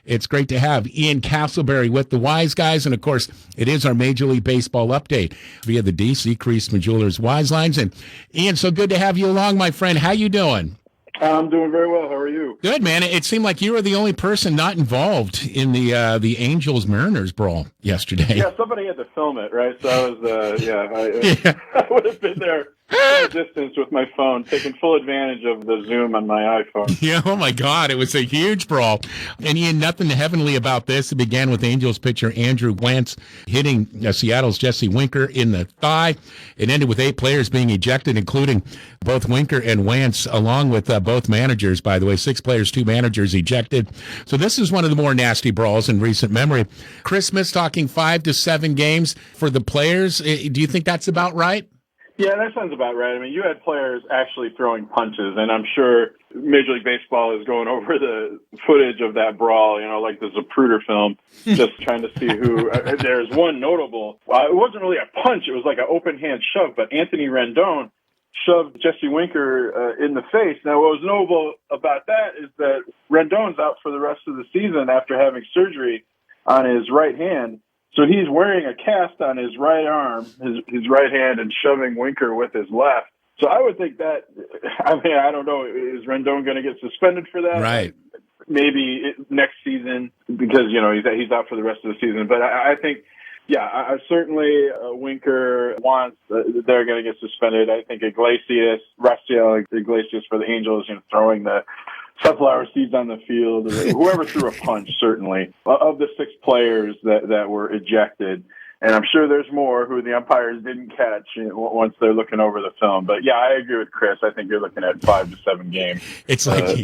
It's great to have Ian Castleberry with the Wise Guys. And, of course, it is our Major League Baseball update via the D.C. Creasman Jewelers Wise Lines. And, Ian, so good to have you along, my friend. How you doing? I'm doing very well. How are you? Good, man. It seemed like you were the only person not involved in the Angels-Mariners brawl yesterday. Yeah, somebody had to film it, right? So I was, I would have been there from a distance with my phone, taking full advantage of the Zoom on my iPhone. Yeah, oh my God, it was a huge brawl. And Ian, nothing heavenly about this. It began with Angels pitcher Andrew Wentz hitting Seattle's Jesse Winker in the thigh. It ended with 8 players being ejected, including both Winker and Wentz, along with both managers, by the way. 6 players, 2 managers ejected. So this is one of the more nasty brawls in recent memory. Chris Smith's talking 5 to 7 games for the players. Do you think that's about right? Yeah, that sounds about right. I mean, you had players actually throwing punches, and I'm sure Major League Baseball is going over the footage of that brawl, like the Zapruder film, just trying to see who. There's one notable. Well, it wasn't really a punch. It was like an open hand shove, but Anthony Rendon shoved Jesse Winker in the face. Now, what was notable about that is that Rendon's out for the rest of the season after having surgery on his right hand. So he's wearing a cast on his right arm, his right hand, and shoving Winker with his left. So I would think that, I don't know, is Rendon going to get suspended for that? Right. Maybe next season because, he's out for the rest of the season. But I think, I certainly Winker wants, they're going to get suspended. I think Raciel Iglesias for the Angels, throwing the sunflower seeds on the field, whoever threw a punch, certainly, of the 6 players that were ejected. And I'm sure there's more who the umpires didn't catch once they're looking over the film. But, yeah, I agree with Chris. I think you're looking at 5 to 7 game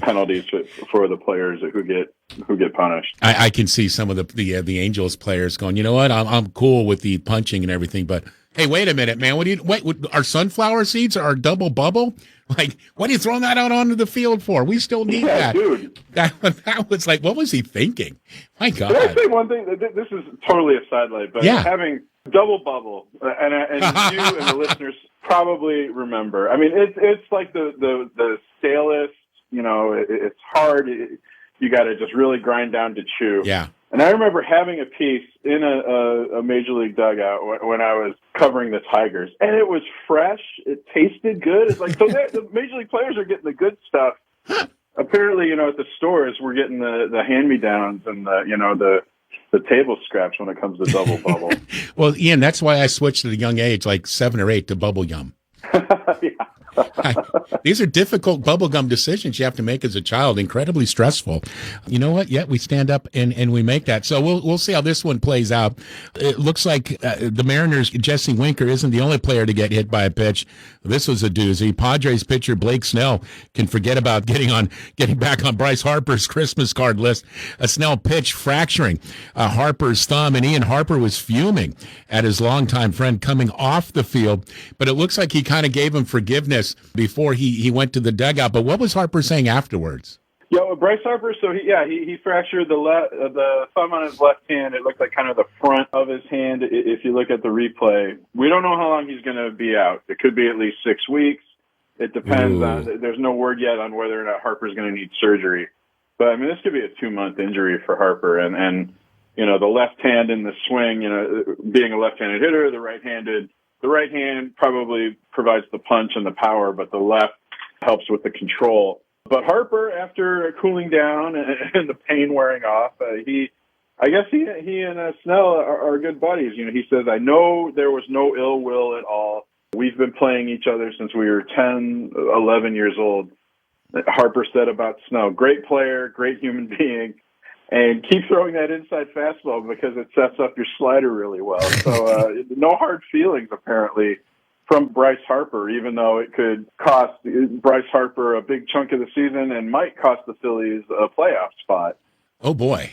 penalties for the players who get punished. I can see some of the Angels players going, you know what, I'm cool with the punching and everything, but hey, wait a minute, man. Our sunflower seeds are double bubble? Like, what are you throwing that out onto the field for? We still need that. Dude. That was like, what was he thinking? My God. Can I say one thing? This is totally a sidelight, but having double bubble, and you and the listeners probably remember. I mean, it's like the stalest, it's hard. You got to just really grind down to chew. Yeah. And I remember having a piece in a Major League dugout when I was covering the Tigers, and it was fresh. It tasted good. It's like, so the Major League players are getting the good stuff. Apparently, at the stores, we're getting the hand-me-downs and the table scraps when it comes to double bubble. Well, Ian, that's why I switched at a young age, like 7 or 8, to bubble yum. Yeah. These are difficult bubblegum decisions you have to make as a child, incredibly stressful. You know what? Yet we stand up and we make that. So we'll see how this one plays out. It looks like the Mariners' Jesse Winker isn't the only player to get hit by a pitch. This was a doozy. Padres pitcher Blake Snell can forget about getting back on Bryce Harper's Christmas card list. A Snell pitch fracturing Harper's thumb, and Ian Harper was fuming at his longtime friend coming off the field. But it looks like he kind of gave him forgiveness before he went to the dugout. But what was Harper saying afterwards? Yeah, well, Bryce Harper, so he fractured the thumb on his left hand. It looked like kind of the front of his hand if you look at the replay. We don't know how long he's going to be out. It could be at least 6 weeks. It depends on, there's no word yet on whether or not Harper's going to need surgery. But, I mean, this could be a 2-month injury for Harper. And the left hand in the swing, being a left-handed hitter, the right hand probably provides the punch and the power, but the left helps with the control. But Harper, after cooling down and the pain wearing off, he and Snell are good buddies. He says, I know there was no ill will at all. We've been playing each other since we were 10, 11 years old. Harper said about Snell, great player, great human being, and keep throwing that inside fastball because it sets up your slider really well. So no hard feelings, apparently, from Bryce Harper, even though it could cost Bryce Harper a big chunk of the season and might cost the Phillies a playoff spot. Oh boy.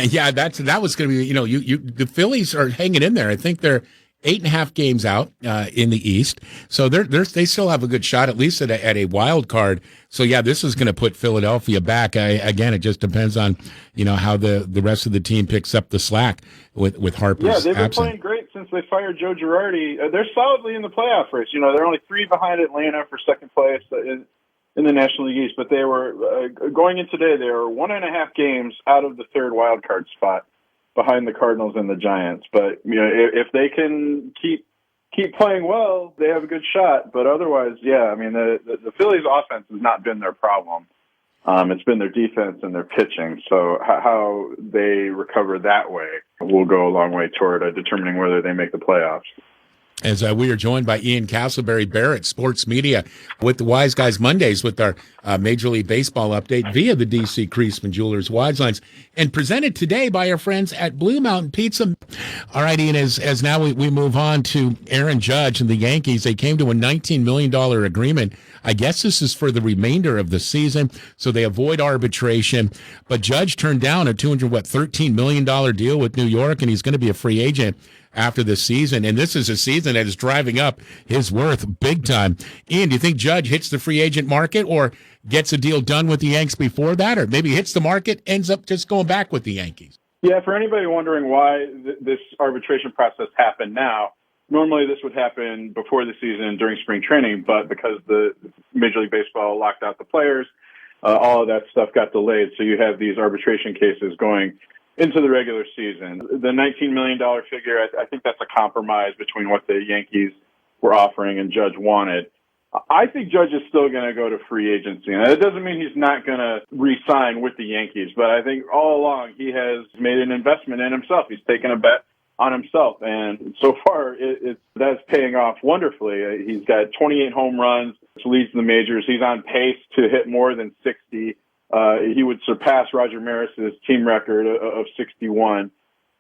Yeah, that was going to be, the Phillies are hanging in there. I think they're 8.5 games out in the East. So they still have a good shot, at least at a wild card. So yeah, this is going to put Philadelphia back. Again, it just depends on, how the rest of the team picks up the slack with Harper's absence. Yeah, they've been playing great since they fired Joe Girardi. They're solidly in the playoff race. They're only 3 behind Atlanta for second place in the National League East. But they were going in today. They were 1.5 games out of the third wild card spot, behind the Cardinals and the Giants. But if they can keep playing well, they have a good shot. But otherwise, yeah, I mean, the Phillies' offense has not been their problem. It's been their defense and their pitching. So how they recover that way will go a long way toward determining whether they make the playoffs. As we are joined by Ian Castleberry Barrett, Sports Media, with the Wise Guys Mondays with our Major League Baseball update via the DC Creasman Jewelers Wise Lines, and presented today by our friends at Blue Mountain Pizza. All right, Ian, as now we move on to Aaron Judge and the Yankees. They came to a $19 million agreement. I guess this is for the remainder of the season, so they avoid arbitration. But Judge turned down a $13 million deal with New York, and he's going to be a free agent after the season. And this is a season that is driving up his worth big time. Ian, do you think Judge hits the free agent market or gets a deal done with the Yanks before that, or maybe hits the market, ends up just going back with the Yankees? Yeah, for anybody wondering why this arbitration process happened now, normally this would happen before the season during spring training, but because the Major League Baseball locked out the players, all of that stuff got delayed. So you have these arbitration cases going into the regular season. The $19 million figure, I think that's a compromise between what the Yankees were offering and Judge wanted. I think Judge is still going to go to free agency. And it doesn't mean he's not going to re-sign with the Yankees, but I think all along he has made an investment in himself. He's taken a bet on himself. And so far, that's paying off wonderfully. He's got 28 home runs, which leads the majors. He's on pace to hit more than 60. He would surpass Roger Maris's team record of 61.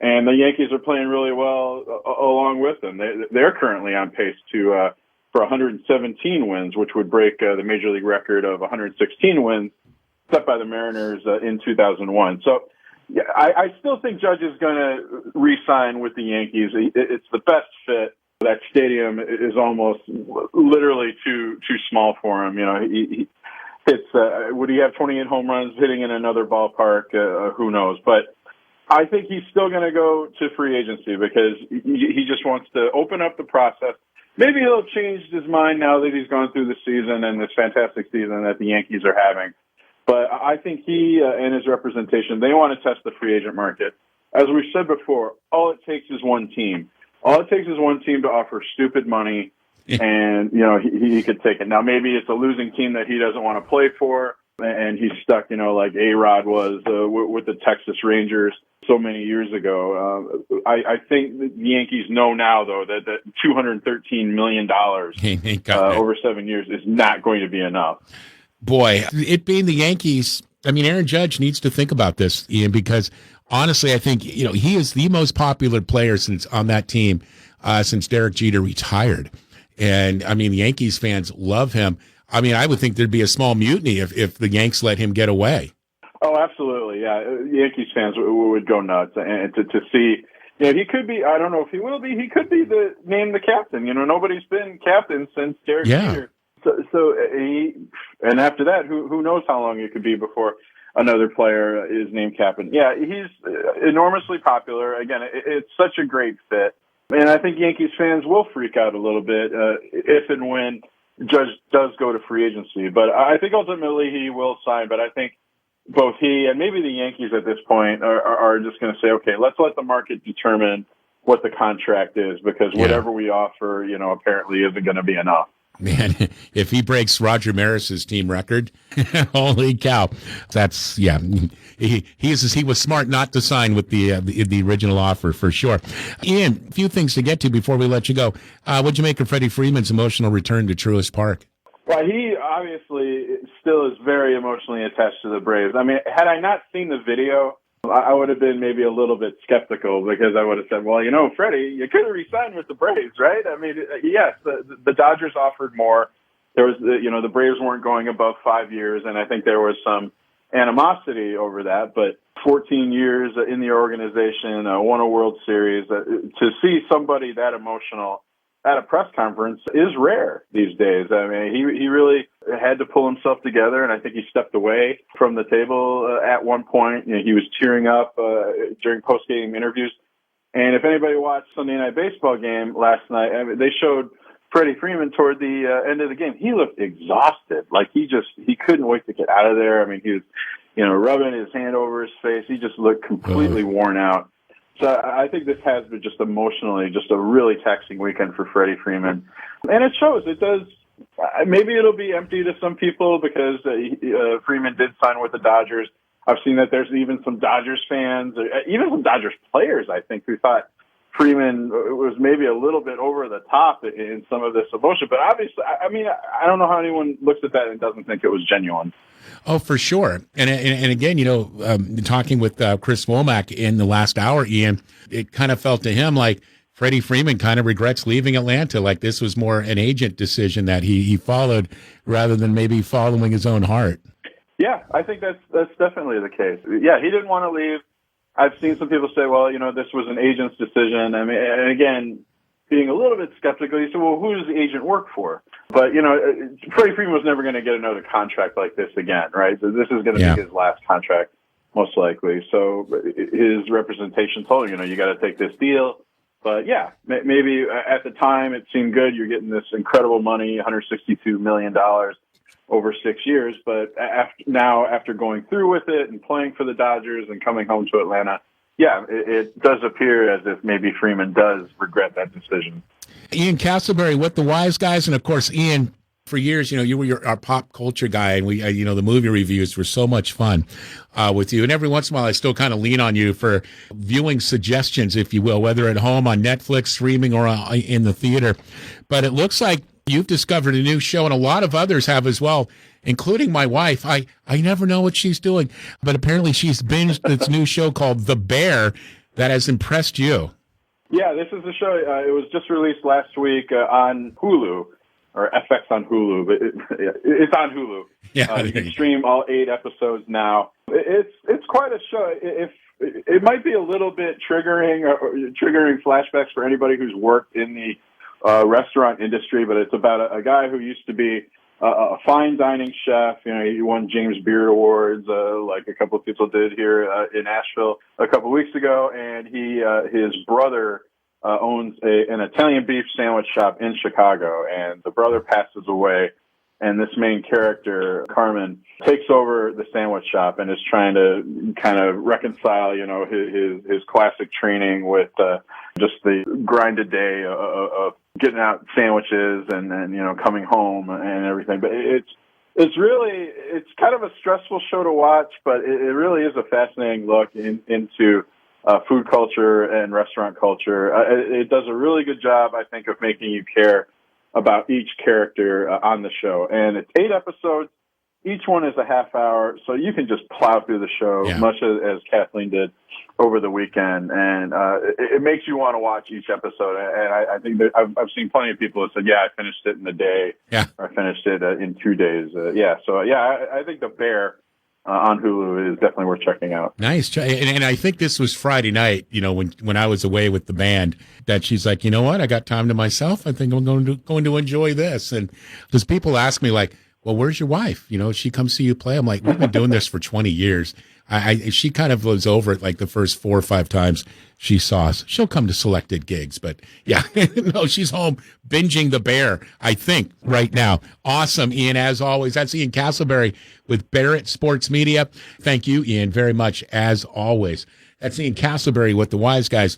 And the Yankees are playing really well along with him. They're currently on pace for 117 wins, which would break the Major League record of 116 wins set by the Mariners in 2001. So yeah, I still think Judge is going to re-sign with the Yankees. It's the best fit. That stadium is almost literally too small for him. Would he have 28 home runs hitting in another ballpark? Who knows? But I think he's still going to go to free agency because he just wants to open up the process. Maybe he'll change his mind now that he's gone through the season and this fantastic season that the Yankees are having. But I think he and his representation, they want to test the free agent market. As we've said before, all it takes is one team. All it takes is one team to offer stupid money. And, he could take it. Now, maybe it's a losing team that he doesn't want to play for, and he's stuck, like A-Rod was with the Texas Rangers so many years ago. I think the Yankees know now, though, that $213 million over 7 years is not going to be enough. Boy, it being the Yankees, I mean, Aaron Judge needs to think about this, Ian, because honestly, I think, he is the most popular player on that team since Derek Jeter retired. And, I mean, the Yankees fans love him. I mean, I would think there'd be a small mutiny if the Yanks let him get away. Oh, absolutely, yeah. Yankees fans would go nuts. And to see, he could be, I don't know if he will be, he could be named the captain. Nobody's been captain since Derek Jeter. So and after that, who knows how long it could be before another player is named captain. Yeah, he's enormously popular. Again, it's such a great fit. And I think Yankees fans will freak out a little bit if and when Judge does go to free agency. But I think ultimately he will sign. But I think both he and maybe the Yankees at this point are just going to say, okay, let's let the market determine what the contract is, because whatever we offer, apparently isn't going to be enough. Man, if he breaks Roger Maris's team record, holy cow! That's He was smart not to sign with the original offer for sure. Ian, a few things to get to before we let you go. What'd you make of Freddie Freeman's emotional return to Truist Park? Well, he obviously still is very emotionally attached to the Braves. I mean, had I not seen the video, I would have been maybe a little bit skeptical, because I would have said, well, Freddie, you could have re-signed with the Braves, right? I mean, yes, the Dodgers offered more. There was, the Braves weren't going above 5 years, and I think there was some animosity over that. But 14 years in the organization, won a World Series, to see somebody that emotional at a press conference is rare these days. I mean, he really had to pull himself together, and I think he stepped away from the table at one point. He was tearing up during post-game interviews. And if anybody watched Sunday Night Baseball game last night, I mean, they showed Freddie Freeman toward the end of the game. He looked exhausted. Like he couldn't wait to get out of there. I mean, he was, rubbing his hand over his face. He just looked completely worn out. So I think this has been just emotionally just a really taxing weekend for Freddie Freeman. And it shows. It does. Maybe it'll be empty to some people because Freeman did sign with the Dodgers. I've seen that there's even some Dodgers fans, even some Dodgers players, I think, who thought Freeman was maybe a little bit over the top in some of this emotion. But obviously, I mean, I don't know how anyone looks at that and doesn't think it was genuine. Oh, for sure. And again, talking with Chris Womack in the last hour, Ian, it kind of felt to him like Freddie Freeman kind of regrets leaving Atlanta. Like this was more an agent decision that he followed rather than maybe following his own heart. Yeah, I think that's definitely the case. Yeah, he didn't want to leave. I've seen some people say, well, this was an agent's decision. I mean, and again, being a little bit skeptical, you say, well, who does the agent work for? But, Freddie Freeman was never going to get another contract like this again, right? So this is going to be his last contract, most likely. So his representation told him, you got to take this deal. But, yeah, maybe at the time it seemed good. You're getting this incredible money, $162 million over 6 years. But after going through with it and playing for the Dodgers and coming home to Atlanta, yeah, it does appear as if maybe Freeman does regret that decision. Ian Castleberry with the Wise Guys. And, of course, Ian, for years, you were our pop culture guy. And we, the movie reviews were so much fun with you. And every once in a while, I still kind of lean on you for viewing suggestions, if you will, whether at home, on Netflix, streaming, or in the theater. But it looks like you've discovered a new show, and a lot of others have as well, including my wife. I never know what she's doing, but apparently she's binged this new show called The Bear that has impressed you. Yeah, this is a show. It was just released last week on Hulu, or FX on Hulu, but it's on Hulu. Yeah, you can stream all 8 episodes now. It's quite a show. It might be a little bit triggering flashbacks for anybody who's worked in the restaurant industry, but it's about a guy who used to be a fine dining chef. He won James Beard Awards, like a couple of people did here in Asheville a couple of weeks ago. And his brother owns an Italian beef sandwich shop in Chicago, and the brother passes away. And this main character, Carmen, takes over the sandwich shop and is trying to kind of reconcile, his classic training with just the grinded day of getting out sandwiches and coming home and everything. But it's kind of a stressful show to watch, but it really is a fascinating look into food culture and restaurant culture. It does a really good job, I think, of making you care about each character on the show. And it's 8 episodes. Each one is a half hour, so you can just plow through the show, much as Kathleen did over the weekend. And it makes you want to watch each episode. And I think that I've seen plenty of people that said, I finished it in a day. Yeah. Or I finished it in 2 days. I think The Bear on Hulu is definitely worth checking out. Nice. And I think this was Friday night, when I was away with the band, that she's like, you know what? I got time to myself. I think I'm going to enjoy this. And because people ask me like, well, where's your wife? She comes see you play. I'm like, we've been doing this for 20 years. She kind of was over it like the first 4 or 5 times she saw us. She'll come to selected gigs, but yeah, no, she's home binging The Bear, I think, right now. Awesome, Ian, as always. That's Ian Castleberry with Barrett Sports Media. Thank you, Ian, very much, as always. That's Ian Castleberry with the Wise Guys.